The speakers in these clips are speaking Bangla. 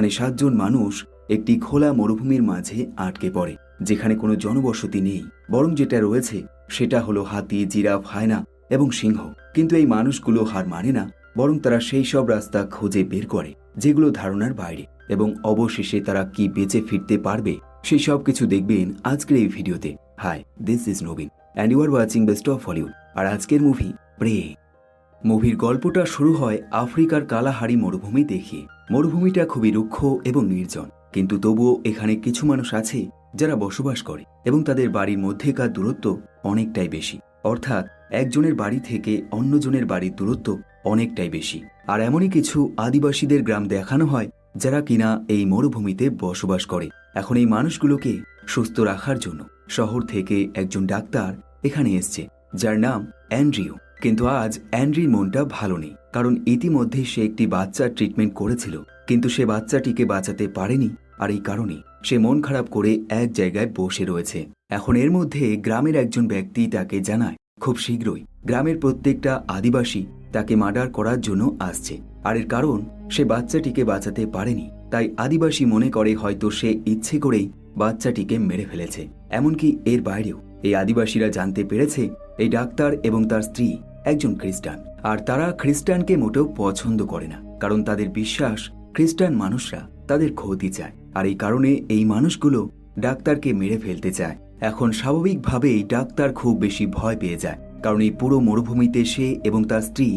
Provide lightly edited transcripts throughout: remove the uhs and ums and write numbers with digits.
এখানে 7 জন মানুষ একটি খোলা মরুভূমির মাঝে আটকে পড়ে, যেখানে কোনো জনবসতি নেই, বরং যেটা রয়েছে সেটা হলো হাতি, জিরাফ, হায়না এবং সিংহ। কিন্তু এই মানুষগুলো হার মানে না, বরং তারা সেই সব রাস্তা খুঁজে বের করে যেগুলো ধারণার বাইরে, এবং অবশেষে তারা কি বেঁচে ফিরতে পারবে সেই সব কিছু দেখবেন আজকের এই ভিডিওতে। হাই, দিস ইজ নবীন and you are watching best of Hollywood. আর আজকের মুভি প্রে। মুভির গল্পটা শুরু হয় আফ্রিকার কালাহারি মরুভূমি দেখিয়ে। মরুভূমিটা খুবই রুক্ষ এবং নির্জন, কিন্তু তবুও এখানে কিছু মানুষ আছে যারা বসবাস করে এবং তাদের বাড়ির মধ্যেকার দূরত্ব অনেকটাই বেশি, অর্থাৎ একজনের বাড়ি থেকে অন্যজনের বাড়ির দূরত্ব অনেকটাই বেশি। আর এমনই কিছু আদিবাসীদের গ্রাম দেখানো হয় যারা কিনা এই মরুভূমিতে বসবাস করে। এখন এই মানুষগুলোকে সুস্থ রাখার জন্য শহর থেকে একজন ডাক্তার এখানে এসছে, যার নাম অ্যান্ড্রিউ। কিন্তু আজ অ্যান্ড্রির মনটা ভালো নেই, কারণ ইতিমধ্যে সে একটি বাচ্চার ট্রিটমেন্ট করেছিল, কিন্তু সে বাচ্চাটিকে বাঁচাতে পারেনি। আর এই কারণে সে মন খারাপ করে এক জায়গায় বসে রয়েছে। এখন এর মধ্যে গ্রামের একজন ব্যক্তি তাকে জানায় খুব শীঘ্রই গ্রামের প্রত্যেকটা আদিবাসী তাকে মার্ডার করার জন্য আসছে। আর এর কারণ সে বাচ্চাটিকে বাঁচাতে পারেনি, তাই আদিবাসী মনে করে হয়তো সে ইচ্ছে করেই বাচ্চাটিকে মেরে ফেলেছে। এমনকি এর বাইরেও এই আদিবাসীরা জানতে পেরেছে এই ডাক্তার এবং তার স্ত্রী একজন খ্রিস্টান, আর তারা খ্রিস্টানকে মোটেও পছন্দ করে না, কারণ তাদের বিশ্বাস খ্রিস্টান মানুষরা তাদের ক্ষতি চায়। আর এই কারণে এই মানুষগুলো ডাক্তারকে মেরে ফেলতে চায়। এখন স্বাভাবিকভাবেই ডাক্তার খুব বেশি ভয় পেয়ে যায়, কারণ এই পুরো মরুভূমিতে সে এবং তার স্ত্রী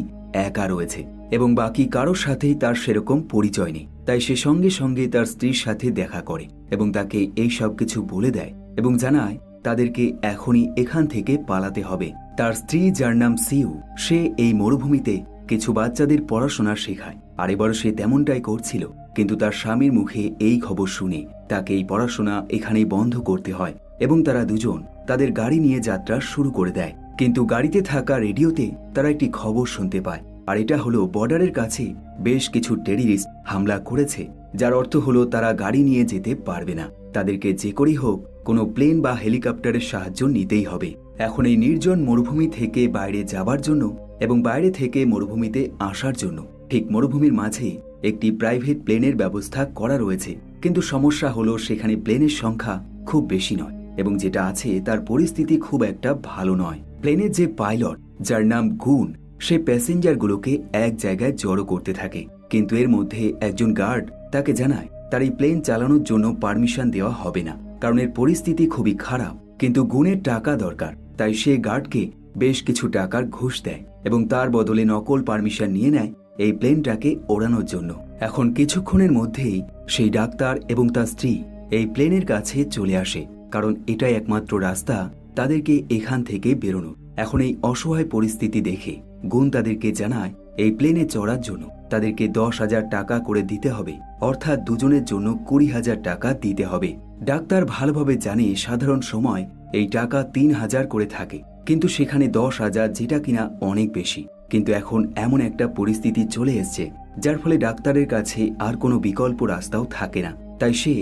একা রয়েছে এবং বাকি কারোর সাথেই তার সেরকম পরিচয় নেই। তাই সে সঙ্গে সঙ্গে তার স্ত্রীর সাথে দেখা করে এবং তাকে এই সব কিছু বলে দেয় এবং জানায় তাদেরকে এখনই এখান থেকে পালাতে হবে। তার স্ত্রী, যার নাম সিউ, সে এই মরুভূমিতে কিছু বাচ্চাদের পড়াশোনা শেখায়, আর এবার সে তেমনটাই করছিল। কিন্তু তার স্বামীর মুখে এই খবর শুনে তাকে এই পড়াশোনা এখানেই বন্ধ করতে হয় এবং তারা দুজন তাদের গাড়ি নিয়ে যাত্রা শুরু করে দেয়। কিন্তু গাড়িতে থাকা রেডিওতে তারা একটি খবর শুনতে পায়, আর এটা হলো বর্ডারের কাছে বেশ কিছু টেররিস্ট হামলা করেছে, যার অর্থ হলো তারা গাড়ি নিয়ে যেতে পারবে না, তাদেরকে যে করেই হোক কোনো প্লেন বা হেলিকপ্টারের সাহায্য নিতেই হবে। এখন এই নির্জন মরুভূমি থেকে বাইরে যাবার জন্য এবং বাইরে থেকে মরুভূমিতে আসার জন্য ঠিক মরুভূমির মাঝে একটি প্রাইভেট প্লেনের ব্যবস্থা করা রয়েছে। কিন্তু সমস্যা হলো সেখানে প্লেনের সংখ্যা খুব বেশি নয় এবং যেটা আছে তার পরিস্থিতি খুব একটা ভালো নয়। প্লেনের যে পাইলট, যার নাম গুন, সে প্যাসেঞ্জারগুলোকে এক জায়গায় জড়ো করতে থাকে, কিন্তু এর মধ্যে একজন গার্ড তাকে জানায় তার এই প্লেন চালানোর জন্য পারমিশন দেওয়া হবে না, কারণ এর পরিস্থিতি খুবই খারাপ। কিন্তু গুনের টাকা দরকার, তাই সে গার্ডকে বেশ কিছু টাকার ঘুষ দেয় এবং তার বদলে নকল পারমিশন নিয়ে নেয় এই প্লেনটাকে ওড়ানোর জন্য। এখন কিছুক্ষণের মধ্যেই সেই ডাক্তার এবং তার স্ত্রী এই প্লেনের কাছে চলে আসে, কারণ এটাই একমাত্র রাস্তা তাদেরকে এখান থেকে বেরোনো। এখন এই অসহায় পরিস্থিতি দেখে গুন তাদেরকে জানায় এই প্লেনে চড়ার জন্য তাদেরকে 10,000 টাকা করে দিতে হবে, অর্থাৎ দুজনের জন্য 20,000 টাকা দিতে হবে। ডাক্তার ভালোভাবে জানে সাধারণ সময় এই টাকা 3,000 করে থাকে, কিন্তু সেখানে 10,000, যেটা কিনা অনেক বেশি। কিন্তু এখন এমন একটা পরিস্থিতি চলে এসছে যার ফলে ডাক্তারের কাছে আর কোনো বিকল্প রাস্তাও থাকে না, তাই সে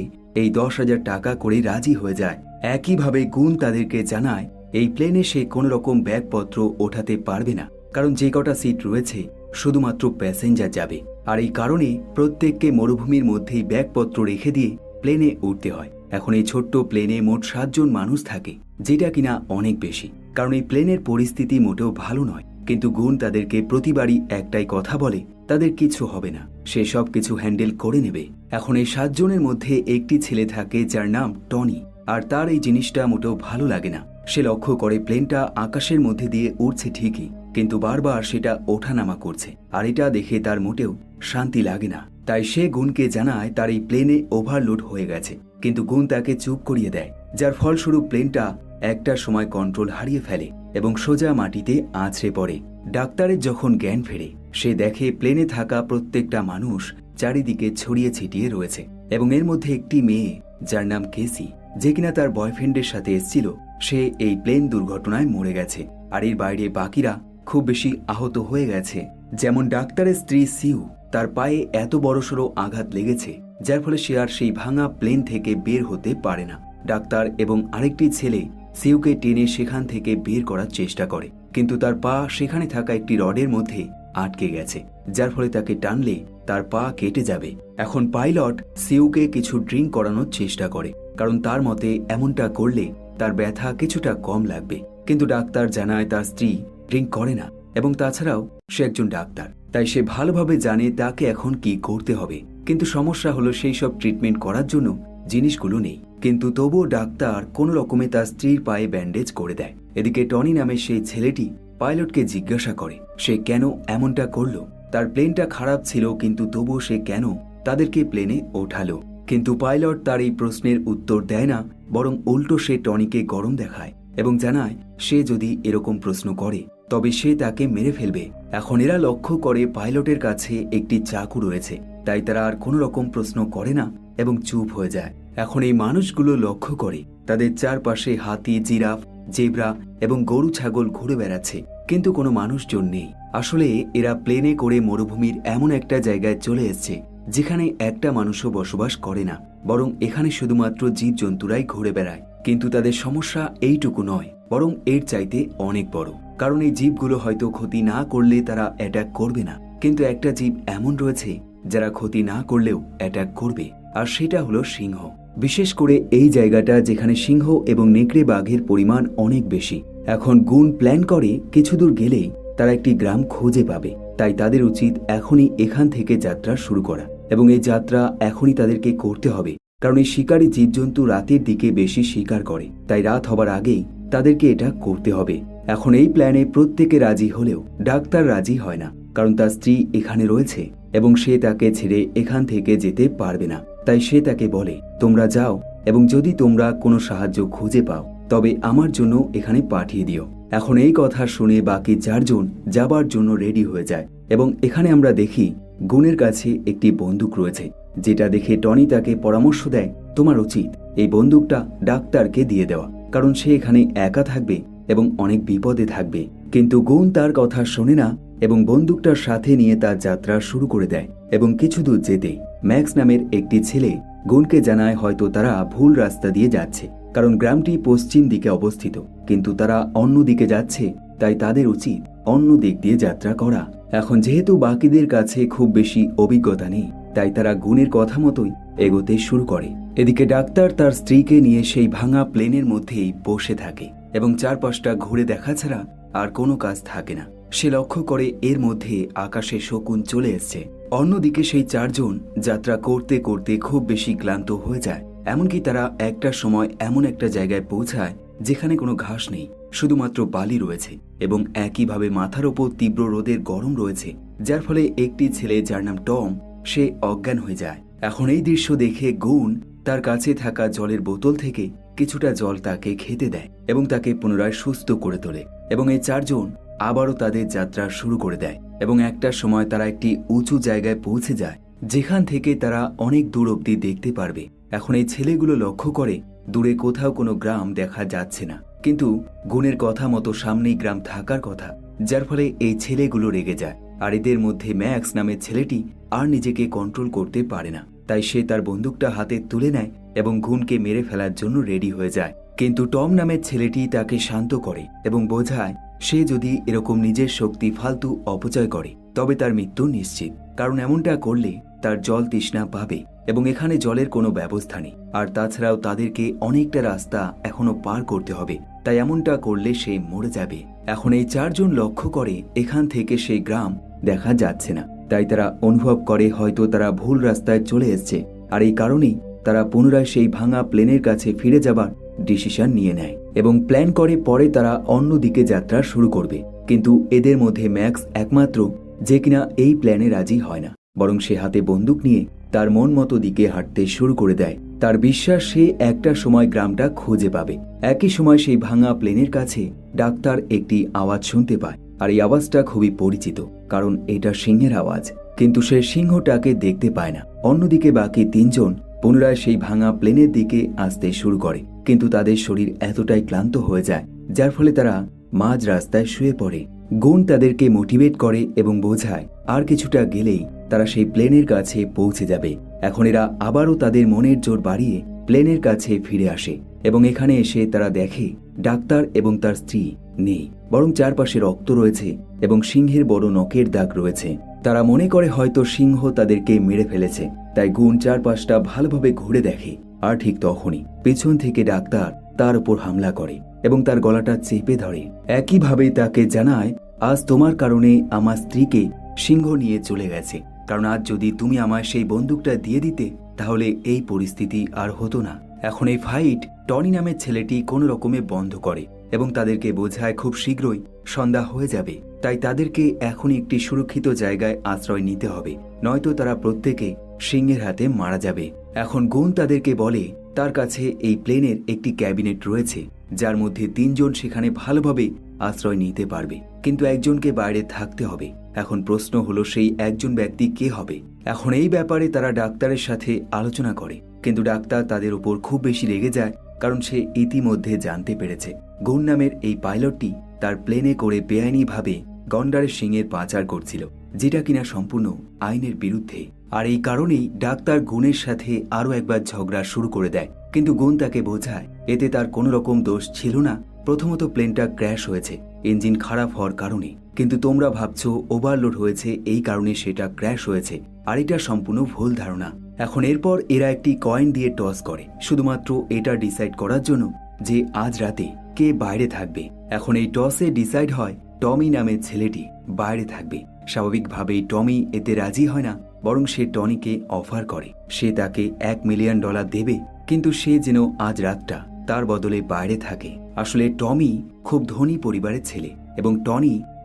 এই 10,000 টাকা করে রাজি হয়ে যায়। একইভাবে গুন তাদেরকে জানায় এই প্লেনে সে কোনো রকম ব্যাগপত্র ওঠাতে পারবে না, কারণ যে কটা সিট রয়েছে শুধুমাত্র প্যাসেঞ্জার যাবে, আর এই কারণে প্রত্যেককে মরুভূমির মধ্যেই ব্যাগপত্র রেখে দিয়ে প্লেনে উঠতে হয়। এখন এই ছোট্ট প্লেনে মোট 7 জন মানুষ থাকে, যেটা কিনা অনেক বেশি, কারণ এই প্লেনের পরিস্থিতি মোটেও ভালো নয়। কিন্তু গুন তাদেরকে প্রতিবারই একটাই কথা বলে তাদের কিছু হবে না, সে সব কিছু হ্যান্ডেল করে নেবে। এখন এই 7 জনের মধ্যে একটি ছেলে থাকে যার নাম টনি, আর তার এই জিনিসটা মোটেও ভালো লাগে না। সে লক্ষ্য করে প্লেনটা আকাশের মধ্যে দিয়ে উড়ছে ঠিকই, কিন্তু বারবার সেটা ওঠানামা করছে, আর এটা দেখে তার মোটেও শান্তি লাগে না। তাই সে গুনকে জানায় তার এই প্লেনে ওভারলোড হয়ে গেছে, কিন্তু গুন তাকে চুপ করিয়ে দেয়, যার ফলস্বরূপ প্লেনটা একটা সময় কন্ট্রোল হারিয়ে ফেলে এবং সোজা মাটিতে আছড়ে পড়ে। ডাক্তারের যখন জ্ঞান ফেরে সে দেখে প্লেনে থাকা প্রত্যেকটা মানুষ চারিদিকে ছড়িয়ে ছিটিয়ে রয়েছে এবং এর মধ্যে একটি মেয়ে যার নাম কেসি, যে কিনা তার বয়ফ্রেন্ডের সাথে এসেছিল, সে এই প্লেন দুর্ঘটনায় মরে গেছে। আর এর বাইরে বাকিরা খুব বেশি আহত হয়ে গেছে। যেমন ডাক্তারের স্ত্রী সিউ, তার পায়ে এত বড়সড় আঘাত লেগেছে যার ফলে সে আর সেই ভাঙা প্লেন থেকে বের হতে পারে না। ডাক্তার এবং আরেকটি ছেলে সিউকে টেনে সেখান থেকে বের করার চেষ্টা করে, কিন্তু তার পা সেখানে থাকা একটি রডের মধ্যে আটকে গেছে, যার ফলে তাকে টানলে তার পা কেটে যাবে। এখন পাইলট সিউকে কিছু ড্রিঙ্ক করানোর চেষ্টা করে, কারণ তার মতে এমনটা করলে তার ব্যথা কিছুটা কম লাগবে। কিন্তু ডাক্তার জানায় তার স্ত্রী ড্রিঙ্ক করে না, এবং তাছাড়াও সে একজন ডাক্তার, তাই সে ভালোভাবে জানে তাকে এখন কি করতে হবে। কিন্তু সমস্যা হলো সেই সব ট্রিটমেন্ট করার জন্য জিনিসগুলো নেই। কিন্তু তবুও ডাক্তার কোনো রকমে তার স্ত্রীর পায়ে ব্যান্ডেজ করে দেয়। এদিকে টনি নামের সেই ছেলেটি পাইলটকে জিজ্ঞাসা করে সে কেন এমনটা করলো। তার প্লেনটা খারাপ ছিল, কিন্তু তবুও সে কেন তাদেরকে প্লেনে ওঠালো। কিন্তু পাইলট তার এই প্রশ্নের উত্তর দেয় না, বরং উল্টো সে টনিকে গরম দেখায় এবং জানায় সে যদি এরকম প্রশ্ন করে তবে সে তাকে মেরে ফেলবে। এখন এরা লক্ষ্য করে পাইলটের কাছে একটি চাকু রয়েছে, তাই তারা আর কোনো রকম প্রশ্ন করে না এবং চুপ হয়ে যায়। এখন এই মানুষগুলো লক্ষ্য করে তাদের চারপাশে হাতি, জিরাফ, জেব্রা এবং গরু ছাগল ঘুরে বেড়াচ্ছে, কিন্তু কোনো মানুষজন নেই। আসলে এরা প্লেনে করে মরুভূমির এমন একটা জায়গায় চলে এসছে যেখানে একটা মানুষও বসবাস করে না, বরং এখানে শুধুমাত্র জীবজন্তুরাই ঘুরে বেড়ায়। কিন্তু তাদের সমস্যা এইটুকু নয়, বরং এর চাইতে অনেক বড়। কারণ এই জীবগুলো হয়তো ক্ষতি না করলে তারা অ্যাটাক করবে না, কিন্তু একটা জীব এমন রয়েছে যারা ক্ষতি না করলেও অ্যাটাক করবে, আর সেটা হলো সিংহ। বিশেষ করে এই জায়গাটা যেখানে সিংহ এবং নেকড়ে বাঘের পরিমাণ অনেক বেশি। এখন গুণ প্ল্যান করে কিছু দূর গেলেই তারা একটি গ্রাম খুঁজে পাবে, তাই তাদের উচিত এখনই এখান থেকে যাত্রা শুরু করা, এবং এই যাত্রা এখনই তাদেরকে করতে হবে। কারণ এই শিকারী জীবজন্তু রাতের দিকে বেশি শিকার করে, তাই রাত হবার আগেই তাদেরকে এটা করতে হবে। এখন এই প্ল্যানে প্রত্যেকে রাজি হলেও ডাক্তার রাজি হয় না, কারণ তার স্ত্রী এখানে রয়েছে এবং সে তাকে ছেড়ে এখান থেকে যেতে পারবে না। তাই সে তাকে বলে তোমরা যাও, এবং যদি তোমরা কোনো সাহায্য খুঁজে পাও তবে আমার জন্য এখানে পাঠিয়ে দিও। এখন এই কথা শুনে বাকি চারজন যাবার জন্য রেডি হয়ে যায়, এবং এখানে আমরা দেখি গুণের কাছে একটি বন্দুক রয়েছে, যেটা দেখে টনি তাকে পরামর্শ দেয় তোমার উচিত এই বন্দুকটা ডাক্তারকে দিয়ে দেওয়া, কারণ সে এখানে একা থাকবে এবং অনেক বিপদে থাকবে। কিন্তু গুণ তার কথা শোনে না এবং বন্দুকটার সাথে নিয়ে তার যাত্রা শুরু করে দেয়। এবং কিছু দূর যেতে ম্যাক্স নামের একটি ছেলে গুণকে জানায় হয়তো তারা ভুল রাস্তা দিয়ে যাচ্ছে, কারণ গ্রামটি পশ্চিম দিকে অবস্থিত, কিন্তু তারা অন্য দিকে যাচ্ছে, তাই তাদের উচিত অন্য দিক দিয়ে যাত্রা করা। এখন যেহেতু বাকিদের কাছে খুব বেশি অভিজ্ঞতা নেই, তাই তারা গুণের কথা মতোই এগোতে শুরু করে। এদিকে ডাক্তার তার স্ত্রীকে নিয়ে সেই ভাঙা প্লেনের মধ্যেই বসে থাকে এবং চারপাশটা ঘুরে দেখা ছাড়া আর কোনো কাজ থাকে না। সে লক্ষ্য করে এর মধ্যে আকাশে শকুন চলে এসছে। অন্যদিকে সেই চারজন যাত্রা করতে করতে খুব বেশি ক্লান্ত হয়ে যায়। এমনকি তারা একটা সময় এমন একটা জায়গায় পৌঁছায় যেখানে কোনো ঘাস নেই, শুধুমাত্র বালি রয়েছে, এবং একইভাবে মাথার ওপর তীব্র রোদের গরম রয়েছে, যার ফলে একটি ছেলে যার নাম টম সে অজ্ঞান হয়ে যায়। এখন এই দৃশ্য দেখে গুণ তার কাছে থাকা জলের বোতল থেকে কিছুটা জল তাকে খেতে দেয় এবং তাকে পুনরায় সুস্থ করে তোলে, এবং এই চারজন আবারও তাদের যাত্রা শুরু করে দেয়। এবং একটা সময় তারা একটি উঁচু জায়গায় পৌঁছে যায় যেখান থেকে তারা অনেক দূর অব্দি দেখতে পারবে। এখন এই ছেলেগুলো লক্ষ্য করে দূরে কোথাও কোনো গ্রাম দেখা যাচ্ছে না, কিন্তু গুণের কথা মতো সামনেই গ্রাম থাকার কথা, যার ফলে এই ছেলেগুলো রেগে যায়। আর এদের মধ্যে ম্যাক্স নামের ছেলেটি আর নিজেকে কন্ট্রোল করতে পারে না, তাই সে তার বন্দুকটা হাতে তুলে নেয় এবং গুণকে মেরে ফেলার জন্য রেডি হয়ে যায়। কিন্তু টম নামের ছেলেটি তাকে শান্ত করে এবং বোঝায় সে যদি এরকম নিজের শক্তি ফালতু অপচয় করে তবে তার মৃত্যু নিশ্চিত, কারণ এমনটা করলে তার জল তৃষ্ণা পাবে এবং এখানে জলের কোনো ব্যবস্থা নেই। আর তাছাড়াও তাদেরকে অনেকটা রাস্তা এখনো পার করতে হবে, তাই এমনটা করলে সে মরে যাবে। এখন এই চারজন লক্ষ্য করে এখান থেকে সেই গ্রাম দেখা যাচ্ছে না, তাই তারা অনুভব করে হয়তো তারা ভুল রাস্তায় চলে এসছে, আর এই কারণেই তারা পুনরায় সেই ভাঙা প্লেনের কাছে ফিরে যাবার ডিসিশন নিয়ে নেয় এবং প্ল্যান করে পরে তারা অন্য দিকে যাত্রা শুরু করবে। কিন্তু এদের মধ্যে ম্যাক্স একমাত্র যে কিনা এই প্ল্যানে রাজি হয় না, বরং সে হাতে বন্দুক নিয়ে তার মন মতো দিকে হাঁটতে শুরু করে দেয়। তার বিশ্বাস সে একটা সময় গ্রামটা খুঁজে পাবে। একই সময় সেই ভাঙা প্লেনের কাছে ডাক্তার একটি আওয়াজ শুনতে পায়, আর এই আওয়াজটা খুবই পরিচিত, কারণ এটা সিংহের আওয়াজ, কিন্তু সে সিংহটাকে দেখতে পায় না। অন্যদিকে বাকি তিনজন পুনরায় সেই ভাঙা প্লেনের দিকে আসতে শুরু করে, কিন্তু তাদের শরীর এতটাই ক্লান্ত হয়ে যায় যার ফলে তারা মাঝ রাস্তায় শুয়ে পড়ে। গুণ তাদেরকে মোটিভেট করে এবং বোঝায় আর কিছুটা গেলেই তারা সেই প্লেনের কাছে পৌঁছে যাবে। এখন এরা আবারও তাদের মনের জোর বাড়িয়ে প্লেনের কাছে ফিরে আসে এবং এখানে এসে তারা দেখে ডাক্তার এবং তার স্ত্রী নেই, বরং চারপাশে রক্ত রয়েছে এবং সিংহের বড় নখের দাগ রয়েছে। তারা মনে করে হয়তো সিংহ তাদেরকে মেরে ফেলেছে। তাই গুণ চারপাশটা ভালোভাবে ঘুরে দেখে, আর ঠিক তখনই পেছন থেকে ডাক্তার তার উপর হামলা করে এবং তার গলাটা চেপে ধরে। একইভাবে তাকে জানায়, আজ তোমার কারণে আমার স্ত্রীকে সিংহ নিয়ে চলে গেছে, কারণ আজ যদি তুমি আমায় সেই বন্দুকটা দিয়ে দিতে তাহলে এই পরিস্থিতি আর হতো না। এখন এই ফাইট টনি নামের ছেলেটি কোনো রকমে বন্ধ করে এবং তাদেরকে বোঝায় খুব শীঘ্রই সন্ধ্যা হয়ে যাবে, তাই তাদেরকে এখনই একটি সুরক্ষিত জায়গায় আশ্রয় নিতে হবে, নয়তো তারা প্রত্যেকে সিংহের হাতে মারা যাবে। এখন গুণ তাদেরকে বলে তার কাছে এই প্লেনের একটি ক্যাবিনেট রয়েছে, যার মধ্যে 3 জন সেখানে ভালোভাবে আশ্রয় নিতে পারবে, কিন্তু একজনকে বাইরে থাকতে হবে। এখন প্রশ্ন হলো সেই একজন ব্যক্তি কে হবে। এখন এই ব্যাপারে তারা ডাক্তারের সাথে আলোচনা করে, কিন্তু ডাক্তার তাদের উপর খুব বেশি রেগে যায়, কারণ সে ইতিমধ্যে জানতে পেরেছে গুণ নামের এই পাইলটটি তার প্লেনে করে বেআইনিভাবে গন্ডারের সিংহের পাচার করছিল, যেটা কিনা সম্পূর্ণ আইনের বিরুদ্ধে। আর এই কারণেই ডাক্তার গুণের সাথে আরও একবার ঝগড়া শুরু করে দেয়, কিন্তু গুণ তাকে বোঝায় এতে তার কোনো রকম দোষ ছিল না। প্রথমত প্লেনটা ক্র্যাশ হয়েছে ইঞ্জিন খারাপ হওয়ার কারণে, কিন্তু তোমরা ভাবছো ওভারলোড হয়েছে এই কারণে সেটা ক্র্যাশ হয়েছে, আর এটা সম্পূর্ণ ভুল ধারণা। এখন এরপর এরা একটি কয়েন দিয়ে টস করে, শুধুমাত্র এটা ডিসাইড করার জন্য যে আজ রাতে কে বাইরে থাকবে। এখন এই টসে ডিসাইড হয় টমি নামের ছেলেটি বাইরে থাকবে। স্বাভাবিকভাবেই টমি এতে রাজি হয় না, বরং সে টনিকে অফার করে সে তাকে $1 মিলিয়ন দেবে, কিন্তু সে যেন আজ রাতটা তার বদলে বাইরে থাকে। আসলে টমি খুব ধনী পরিবারের ছেলে এবং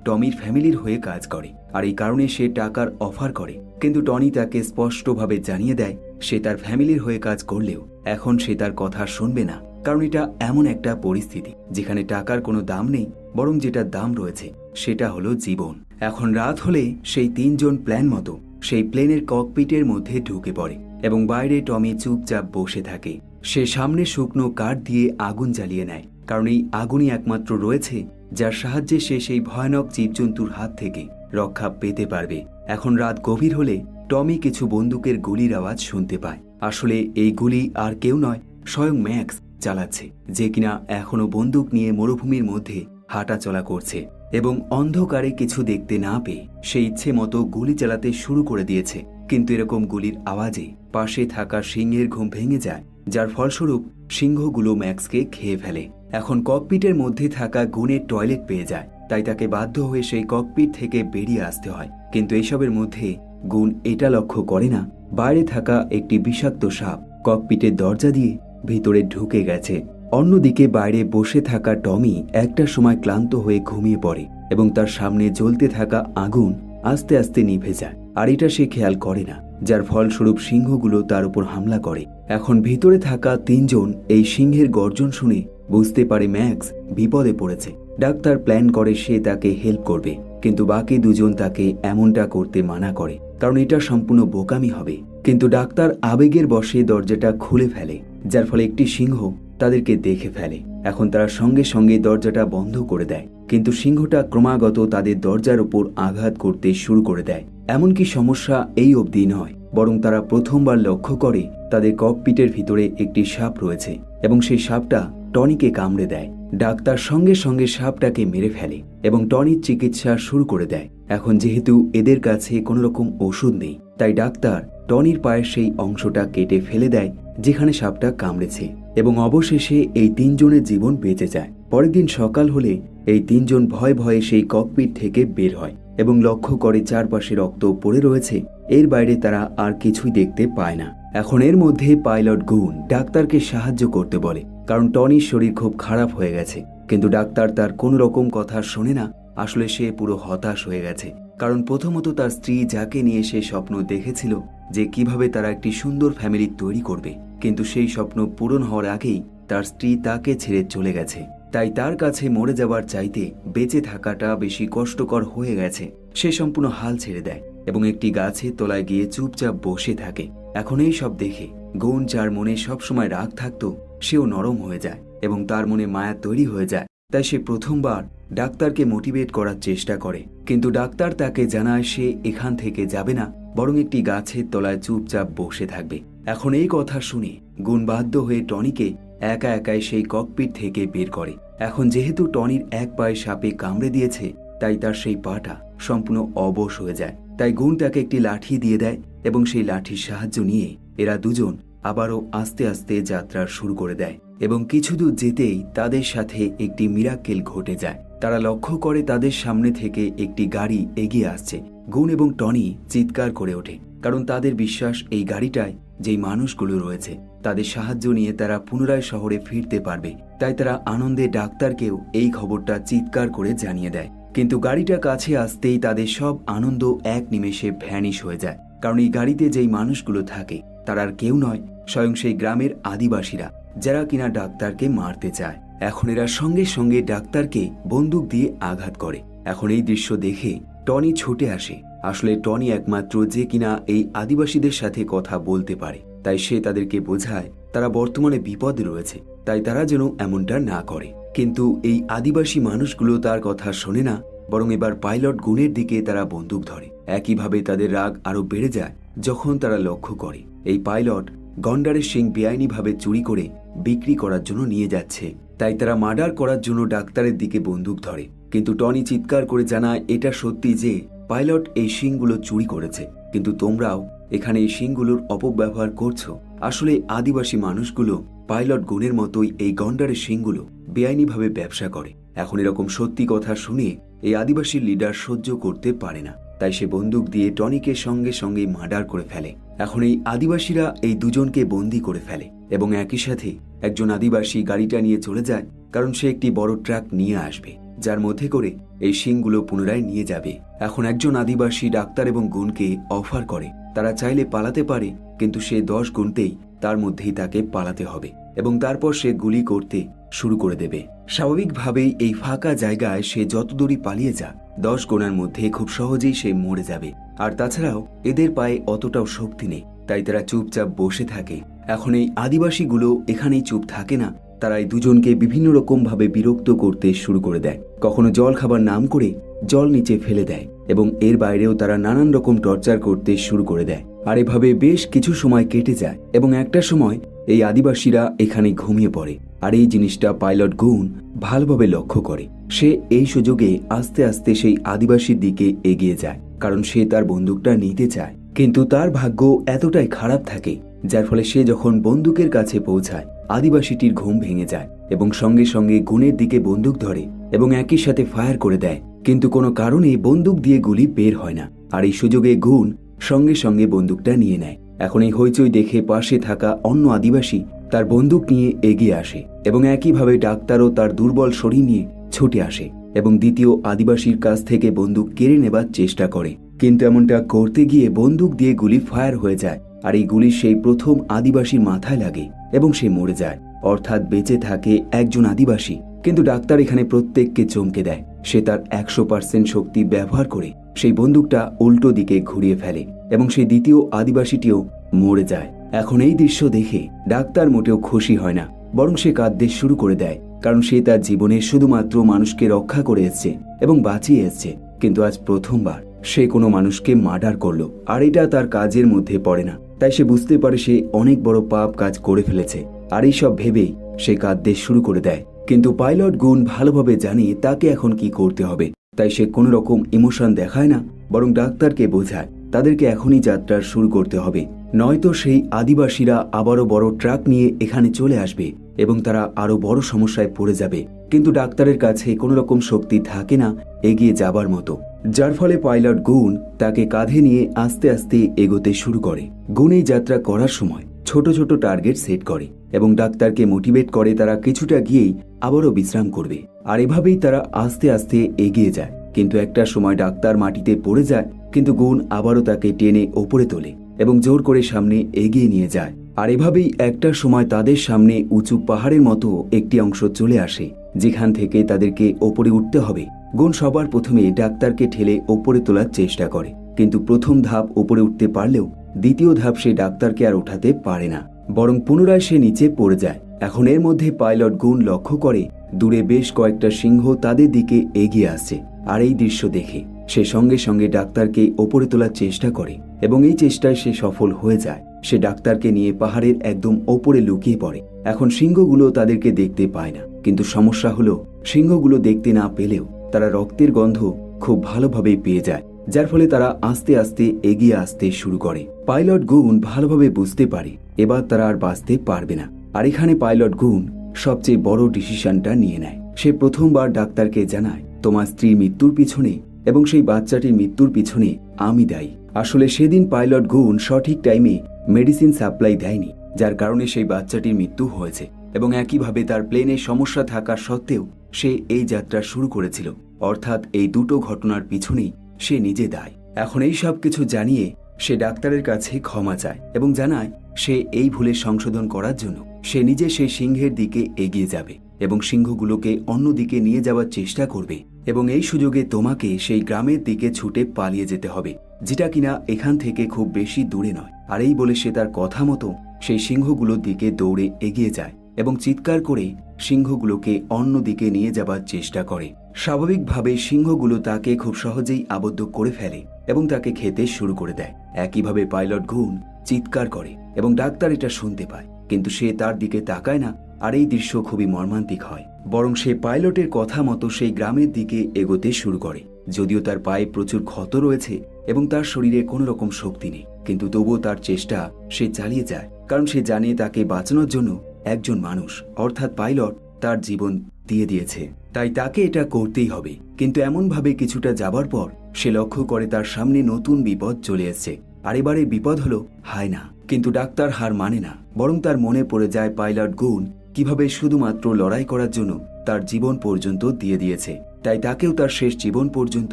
টমির ফ্যামিলির হয়ে কাজ করে, আর এই কারণে সে টাকার অফার করে, কিন্তু টনি তাকে স্পষ্টভাবে জানিয়ে দেয় সে তার ফ্যামিলির হয়ে কাজ করলেও এখন সে তার কথা শুনবে না, কারণ এটা এমন একটা পরিস্থিতি যেখানে টাকার কোনো দাম নেই, বরং যেটা দাম রয়েছে সেটা হলো জীবন। এখন রাত হলে সেই 3 জন প্ল্যান মতো সেই প্লেনের ককপিটের মধ্যে ঢুকে পড়ে এবং বাইরে টমি চুপচাপ বসে থাকে। সে সামনে শুকনো কাঠ দিয়ে আগুন জ্বালিয়ে নেয়, কারণ এই আগুনই একমাত্র রয়েছে যার সাহায্যে সে সেই ভয়ানক জীবজন্তুর হাত থেকে রক্ষা পেতে পারবে। এখন রাত গভীর হলে টমি কিছু বন্দুকের গুলির আওয়াজ শুনতে পায়। আসলে এই গুলি আর কেউ নয়, স্বয়ং ম্যাক্স চালাচ্ছে, যে কিনা এখনো বন্দুক নিয়ে মরুভূমির মধ্যে হাঁটাচলা করছে এবং অন্ধকারে কিছু দেখতে না পেয়ে সে ইচ্ছে মতো গুলি চালাতে শুরু করে দিয়েছে। কিন্তু এরকম গুলির আওয়াজে পাশে থাকা সিংহের ঘুম ভেঙে যায়, যার ফলস্বরূপ সিংহগুলো ম্যাক্সকে খেয়ে ফেলে। এখন ককপিটের মধ্যে থাকা গুণের টয়লেট পেয়ে যায়, তাই তাকে বাধ্য হয়ে সেই ককপিট থেকে বেরিয়ে আসতে হয়। কিন্তু এইসবের মধ্যে গুণ এটা লক্ষ্য করে না বাইরে থাকা একটি বিষাক্ত সাপ ককপিটের দরজা দিয়ে ভিতরে ঢুকে গেছে। অন্যদিকে বাইরে বসে থাকা টমি একটা সময় ক্লান্ত হয়ে ঘুমিয়ে পড়ে এবং তার সামনে জ্বলতে থাকা আগুন আস্তে আস্তে নিভে যায়, আর এটা সে খেয়াল করে না, যার ফলস্বরূপ সিংহগুলো তার উপর হামলা করে। এখন ভিতরে থাকা 3 জন এই সিংহের গর্জন শুনে বুঝতে পারে ম্যাক্স বিপদে পড়েছে। ডাক্তার প্ল্যান করে সে তাকে হেল্প করবে, কিন্তু বাকি 2 জন তাকে এমনটা করতে মানা করে, কারণ এটা সম্পূর্ণ বোকামি হবে। কিন্তু ডাক্তার আবেগের বশে দরজাটা খুলে ফেলে, যার ফলে একটি সিংহ তাদেরকে দেখে ফেলে। এখন তারা সঙ্গে সঙ্গে দরজাটা বন্ধ করে দেয়, কিন্তু সিংহটা ক্রমাগত তাদের দরজার উপর আঘাত করতে শুরু করে দেয়। এমনকি সমস্যা এই অবধি নয়, বরং তারা প্রথমবার লক্ষ্য করে তাদের ককপিটের ভিতরে একটি সাপ রয়েছে এবং সেই সাপটা টনিকে কামড়ে দেয়। ডাক্তার সঙ্গে সঙ্গে সাপটাকে মেরে ফেলে এবং টনির চিকিৎসা শুরু করে দেয়। এখন যেহেতু এদের কাছে কোনো রকম ওষুধ নেই, তাই ডাক্তার টনির পায়ের সেই অংশটা কেটে ফেলে দেয় যেখানে সাপটা কামড়েছে এবং অবশেষে এই 3 জনের জীবন বেঁচে যায়। পরের দিন সকাল হলে এই 3 জন ভয়ে ভয়ে সেই ককপিট থেকে বের হয় এবং লক্ষ্য করে চারপাশে রক্ত পড়ে রয়েছে, এর বাইরে তারা আর কিছুই দেখতে পায় না। এখন এর মধ্যে পাইলট গুণ ডাক্তারকে সাহায্য করতে বলে, কারণ টনির শরীর খুব খারাপ হয়ে গেছে, কিন্তু ডাক্তার তার কোনো রকম কথা শোনে না। আসলে সে পুরো হতাশ হয়ে গেছে, কারণ প্রথমত তার স্ত্রী যাকে নিয়ে সে স্বপ্ন দেখেছিল যে কিভাবে তারা একটি সুন্দর ফ্যামিলি তৈরি করবে, কিন্তু সেই স্বপ্ন পূরণ হওয়ার আগেই তার স্ত্রী তাকে ছেড়ে চলে গেছে। তাই তার কাছে মরে যাওয়ার চাইতে বেঁচে থাকাটা বেশি কষ্টকর হয়ে গেছে। সে সম্পূর্ণ হাল ছেড়ে দেয় এবং একটি গাছের তলায় গিয়ে চুপচাপ বসে থাকে। এখন এই সব দেখে গুণ, যার মনে সবসময় রাগ থাকতো, সেও নরম হয়ে যায় এবং তার মনে মায়া তৈরি হয়ে যায়। তাই সে প্রথমবার ডাক্তারকে মোটিভেট করার চেষ্টা করে, কিন্তু ডাক্তার তাকে জানায় সে এখান থেকে যাবে না, বরং একটি গাছের তলায় চুপচাপ বসে থাকবে। এখন এই কথা শুনে গুণ বাধ্য হয়ে টনিকে একা একাই সেই ককপিট থেকে বের করে। এখন যেহেতু টনির এক পায়ে সাপে কামড়ে দিয়েছে, তাই তার সেই পাটা সম্পূর্ণ অবশ হয়ে যায়। তাই গুণ তাকে একটি লাঠি দিয়ে দেয় এবং সেই লাঠির সাহায্য নিয়ে এরা দুজন আবারও আস্তে আস্তে যাত্রা শুরু করে দেয় এবং কিছু দূর যেতেই তাদের সাথে একটি মিরাক্কেল ঘটে যায়। তারা লক্ষ্য করে তাদের সামনে থেকে একটি গাড়ি এগিয়ে আসছে। গুণ এবং টনি চিৎকার করে ওঠে, কারণ তাদের বিশ্বাস এই গাড়িটায় যেই মানুষগুলো রয়েছে তাদের সাহায্য নিয়ে তারা পুনরায় শহরে ফিরতে পারবে। তাই তারা আনন্দে ডাক্তারকেও এই খবরটা চিৎকার করে জানিয়ে দেয়। কিন্তু গাড়িটা কাছে আসতেই তাদের সব আনন্দ এক নিমেষে ভ্যানিশ হয়ে যায়, কারণ এই গাড়িতে যেই মানুষগুলো থাকে তারা আর কেউ নয়, স্বয়ং সেই গ্রামের আদিবাসীরা, যারা কিনা ডাক্তারকে মারতে চায়। এখন এরা সঙ্গে সঙ্গে ডাক্তারকে বন্দুক দিয়ে আঘাত করে। এখন এই দৃশ্য দেখে টনি ছুটে আসে। আসলে টনি একমাত্র যে কিনা এই আদিবাসীদের সাথে কথা বলতে পারে, তাই সে তাদেরকে বোঝায় তারা বর্তমানে বিপদে রয়েছে, তাই তারা যেন এমনটা না করে। কিন্তু এই আদিবাসী মানুষগুলো তার কথা শোনে না, বরং এবার পাইলট গুণের দিকে তারা বন্দুক ধরে। একইভাবে তাদের রাগ আরো বেড়ে যায় যখন তারা লক্ষ্য করে এই পাইলট গন্ডারের শিং বেআইনিভাবে চুরি করে বিক্রি করার জন্য নিয়ে যাচ্ছে। তাই তারা মার্ডার করার জন্য ডাক্তারের দিকে বন্দুক ধরে। কিন্তু টনি চিৎকার করে জানায় এটা সত্যি যে পাইলট এই শিংগুলো চুরি করেছে, কিন্তু তোমরাও এখানে এই শিংগুলোর অপব্যবহার করছো। আসলে আদিবাসী মানুষগুলো পাইলট গুণের মতোই এই গন্ডারের শিংগুলো বেআইনিভাবে ব্যবসা করে। এখন এরকম সত্যি কথা শুনে এই আদিবাসী লিডার সহ্য করতে পারে না, তাই সে বন্দুক দিয়ে টনিকে সঙ্গে সঙ্গে মার্ডার করে ফেলে। এখন এই আদিবাসীরা এই দুজনকে বন্দি করে ফেলে এবং একই সাথে একজন আদিবাসী গাড়িটা নিয়ে চলে যায়, কারণ সে একটি বড় ট্রাক নিয়ে আসবে যার মধ্যে করে এই শিংগুলো পুনরায় নিয়ে যাবে। এখন একজন আদিবাসী ডাক্তার এবং গুণকে অফার করে তারা চাইলে পালাতে পারে, কিন্তু সে 10 গুনতেই তার মধ্যেই তাকে পালাতে হবে এবং তারপর সে গুলি করতে শুরু করে দেবে। স্বাভাবিকভাবেই এই ফাঁকা জায়গায় সে যত দূরই পালিয়ে যাক 10 গোনার মধ্যে খুব সহজেই সে মরে যাবে। আর তাছাড়াও এদের পায়ে অতটাও শক্তি নেই, তাই তারা চুপচাপ বসে থাকে। এখন এই আদিবাসীগুলো এখানেই চুপ থাকে না, তারা এই দুজনকে বিভিন্ন রকম ভাবে বিরক্ত করতে শুরু করে দেয়। কখনো জল খাবার নাম করে জল নিচে ফেলে দেয় এবং এর বাইরেও তারা নানান রকম টর্চার করতে শুরু করে দেয়। আর এভাবে বেশ কিছু সময় কেটে যায় এবং একটা সময় এই আদিবাসীরা এখানে ঘুমিয়ে পড়ে। আর এই জিনিসটা পাইলট গুণ ভালোভাবে লক্ষ্য করে। সে এই সুযোগে আস্তে আস্তে সেই আদিবাসীর দিকে এগিয়ে যায়, কারণ সে তার বন্দুকটা নিতে চায়। কিন্তু তার ভাগ্য এতটাই খারাপ থাকে যার ফলে সে যখন বন্দুকের কাছে পৌঁছায় আদিবাসীটির ঘুম ভেঙে যায় এবং সঙ্গে সঙ্গে গুণের দিকে বন্দুক ধরে এবং একই সাথে ফায়ার করে দেয়। কিন্তু কোনো কারণে বন্দুক দিয়ে গুলি বের হয় না। আর এই সুযোগে গুণ সঙ্গে সঙ্গে বন্দুকটা নিয়ে নেয়। এখন এই হইচই দেখে পাশে থাকা অন্য আদিবাসী তার বন্দুক নিয়ে এগিয়ে আসে এবং একইভাবে ডাক্তারও তার দুর্বল শরীর নিয়ে ছুটে আসে এবং দ্বিতীয় আদিবাসীর কাছ থেকে বন্দুক কেড়ে নেবার চেষ্টা করে। কিন্তু এমনটা করতে গিয়ে বন্দুক দিয়ে গুলি ফায়ার হয়ে যায় আর এই গুলি সেই প্রথম আদিবাসীর মাথায় লাগে এবং সে মরে যায়। অর্থাৎ বেঁচে থাকে একজন আদিবাসী। কিন্তু ডাক্তার এখানে প্রত্যেককে চমকে দেয়। সে তার 100% শক্তি ব্যবহার করে সেই বন্দুকটা উল্টো দিকে ঘুরিয়ে ফেলে এবং সেই দ্বিতীয় আদিবাসীটিও মরে যায়। এখন এই দৃশ্য দেখে ডাক্তার মোটেও খুশি হয় না, বরং সে কাঁদতে শুরু করে দেয়, কারণ সে তার জীবনে শুধুমাত্র মানুষকে রক্ষা করে এসছে এবং বাঁচিয়ে এসছে, কিন্তু আজ প্রথমবার সে কোনো মানুষকে মার্ডার করলো আর এটা তার কাজের মধ্যে পড়ে না। তাই সে বুঝতে পারে সে অনেক বড় পাপ কাজ করে ফেলেছে আর এইসব ভেবেই সে কাঁদতে শুরু করে দেয়। কিন্তু পাইলট গুণ ভালোভাবে জানে তাকে এখন কি করতে হবে, তাই সে কোনো রকম ইমোশন দেখায় না, বরং ডাক্তারকে বোঝায় তাদেরকে এখনই যাত্রা শুরু করতে হবে, নয়তো সেই আদিবাসীরা আবারও বড় ট্রাক নিয়ে এখানে চলে আসবে এবং তারা আরো বড় সমস্যায় পড়ে যাবে। কিন্তু ডাক্তারের কাছে কোনো রকম শক্তি থাকে না এগিয়ে যাবার মতো, যার ফলে পাইলট গুণ তাকে কাঁধে নিয়ে আস্তে আস্তে এগোতে শুরু করে। গুণ এই যাত্রা করার সময় ছোট ছোট টার্গেট সেট করে এবং ডাক্তারকে মোটিভেট করে তারা কিছুটা গিয়েই আবারও বিশ্রাম করবে। আর এভাবেই তারা আস্তে আস্তে এগিয়ে যায়। কিন্তু একটা সময় ডাক্তার মাটিতে পড়ে যায়, কিন্তু গুণ আবারও তাকে টেনে ওপরে তোলে এবং জোর করে সামনে এগিয়ে নিয়ে যায়। আর এভাবেই একটা সময় তাদের সামনে উঁচু পাহাড়ের মতো একটি অংশ চলে আসে, যেখান থেকে তাদেরকে ওপরে উঠতে হবে। গুণ সবার প্রথমে ডাক্তারকে ঠেলে ওপরে তোলার চেষ্টা করে, কিন্তু প্রথম ধাপ ওপরে উঠতে পারলেও দ্বিতীয় ধাপ সে ডাক্তারকে আর ওঠাতে পারে না, বরং পুনরায় সে নিচে পড়ে যায়। এখন এর মধ্যে পাইলট গুণ লক্ষ্য করে দূরে বেশ কয়েকটা সিংহ তাদের দিকে এগিয়ে আসছে। আর এই দৃশ্য দেখে সে সঙ্গে সঙ্গে ডাক্তারকে ওপরে তোলার চেষ্টা করে এবং এই চেষ্টায় সে সফল হয়ে যায়। সে ডাক্তারকে নিয়ে পাহাড়ের একদম ওপরে লুকিয়ে পড়ে। এখন সিংহগুলো তাদেরকে দেখতে পায় না, কিন্তু সমস্যা হলো সিংহগুলো দেখতে না পেলেও তারা রক্তের গন্ধ খুব ভালোভাবেই পেয়ে যায় যার ফলে তারা আস্তে আস্তে এগিয়ে আসতে শুরু করে। পাইলট গুন ভালোভাবে বুঝতে পারে এবার তারা আর বাঁচতে পারবে না। আর এখানে পাইলট গুন সবচেয়ে বড় ডিসিশনটা নিয়ে নেয়। সে প্রথমবার ডাক্তারকে জানায়, তোমার স্ত্রীর মৃত্যুর পিছনে এবং সেই বাচ্চাটির মৃত্যুর পিছনে আমি দায়ী। আসলে সেদিন পাইলট গুন সঠিক টাইমে মেডিসিন সাপ্লাই দেয়নি, যার কারণে সেই বাচ্চাটির মৃত্যু হয়েছে। এবং একইভাবে তার প্লেনে সমস্যা থাকা সত্ত্বেও সে এই যাত্রা শুরু করেছিল। অর্থাৎ এই দুটো ঘটনার পিছনেই সে নিজে দায়ী। এখন এই সব কিছু জানিয়ে সে ডাক্তারের কাছে ক্ষমা চায় এবং জানায় সে এই ভুলের সংশোধন করার জন্য সে নিজে সেই সিংহের দিকে এগিয়ে যাবে এবং সিংহগুলোকে অন্যদিকে নিয়ে যাওয়ার চেষ্টা করবে। এবং এই সুযোগে তোমাকে সেই গ্রামের দিকে ছুটে পালিয়ে যেতে হবে, যেটা কিনা এখান থেকে খুব বেশি দূরে নয়। আর এই বলে সে তার কথা মতো সেই সিংহগুলোর দিকে দৌড়ে এগিয়ে যায় এবং চিৎকার করে সিংহগুলোকে অন্যদিকে নিয়ে যাবার চেষ্টা করে। স্বাভাবিকভাবে সিংহগুলো তাকে খুব সহজেই আবদ্ধ করে ফেলে এবং তাকে খেতে শুরু করে দেয়। একইভাবে পাইলট গুন চিৎকার করে এবং ডাক্তার এটা শুনতে পায়, কিন্তু সে তার দিকে তাকায় না। আর এই দৃশ্য খুবই মর্মান্তিক হয়। বরং সে পাইলটের কথা মতো সেই গ্রামের দিকে এগোতে শুরু করে। যদিও তার পায়ে প্রচুর ক্ষত রয়েছে এবং তার শরীরে কোনো রকম শক্তি নেই, কিন্তু তবুও তার চেষ্টা সে চালিয়ে যায়, কারণ সে জানে তাকে বাঁচানোর জন্য একজন মানুষ অর্থাৎ পাইলট তার জীবন দিয়ে দিয়েছে, তাই তাকে এটা করতেই হবে। কিন্তু এমনভাবে কিছুটা যাবার পর সে লক্ষ্য করে তার সামনে নতুন বিপদ চলে এসছে। আর এবারে বিপদ হলো হায়না। কিন্তু ডাক্তার হার মানে না, বরং তার মনে পড়ে যায় পাইলট গুন কিভাবে শুধুমাত্র লড়াই করার জন্য তার জীবন পর্যন্ত দিয়ে দিয়েছে। তাই তাকেও তার শেষ জীবন পর্যন্ত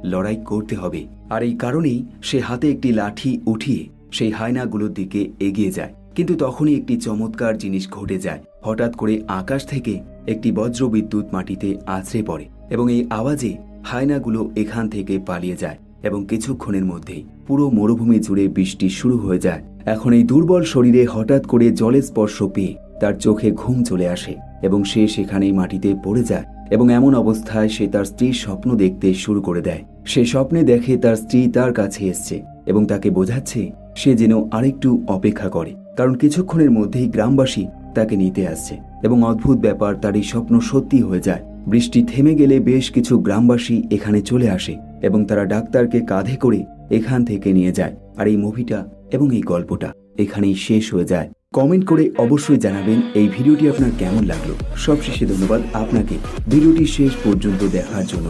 লড়াই করতে হবে। আর এই কারণেই সে হাতে একটি লাঠি উঠিয়ে সেই হায়নাগুলোর দিকে এগিয়ে যায়। কিন্তু তখনই একটি চমৎকার জিনিস ঘটে যায়। হঠাৎ করে আকাশ থেকে একটি বজ্রবিদ্যুৎ মাটিতে আছড়ে পড়ে এবং এই আওয়াজে হায়নাগুলো এখান থেকে পালিয়ে যায় এবং কিছুক্ষণের মধ্যেই পুরো মরুভূমি জুড়ে বৃষ্টি শুরু হয়ে যায়। এখন এই দুর্বল শরীরে হঠাৎ করে জলের স্পর্শ পেয়ে তার চোখে ঘুম চলে আসে এবং সে সেখানেই মাটিতে পড়ে যায়। এবং এমন অবস্থায় সে তার স্ত্রীর স্বপ্ন দেখতে শুরু করে দেয়। সে স্বপ্নে দেখে তার স্ত্রী তার কাছে এসছে এবং তাকে বোঝাচ্ছে সে যেন আরেকটু অপেক্ষা করে, কারণ কিছুক্ষণের মধ্যেই গ্রামবাসী তাকে নিতে আসছে। এবং অদ্ভুত ব্যাপার, তার এই স্বপ্ন সত্যি হয়ে যায়। বৃষ্টি থেমে গেলে বেশ কিছু গ্রামবাসী এখানে চলে আসে এবং তারা ডাক্তারকে কাঁধে করে এখান থেকে নিয়ে যায়। আর এই মুভিটা এবং এই গল্পটা এখানেই শেষ হয়ে যায়। কমেন্ট করে অবশ্যই জানাবেন এই ভিডিওটি আপনার কেমন লাগলো। সবশেষে ধন্যবাদ আপনাকে ভিডিওটি শেষ পর্যন্ত দেখার জন্য।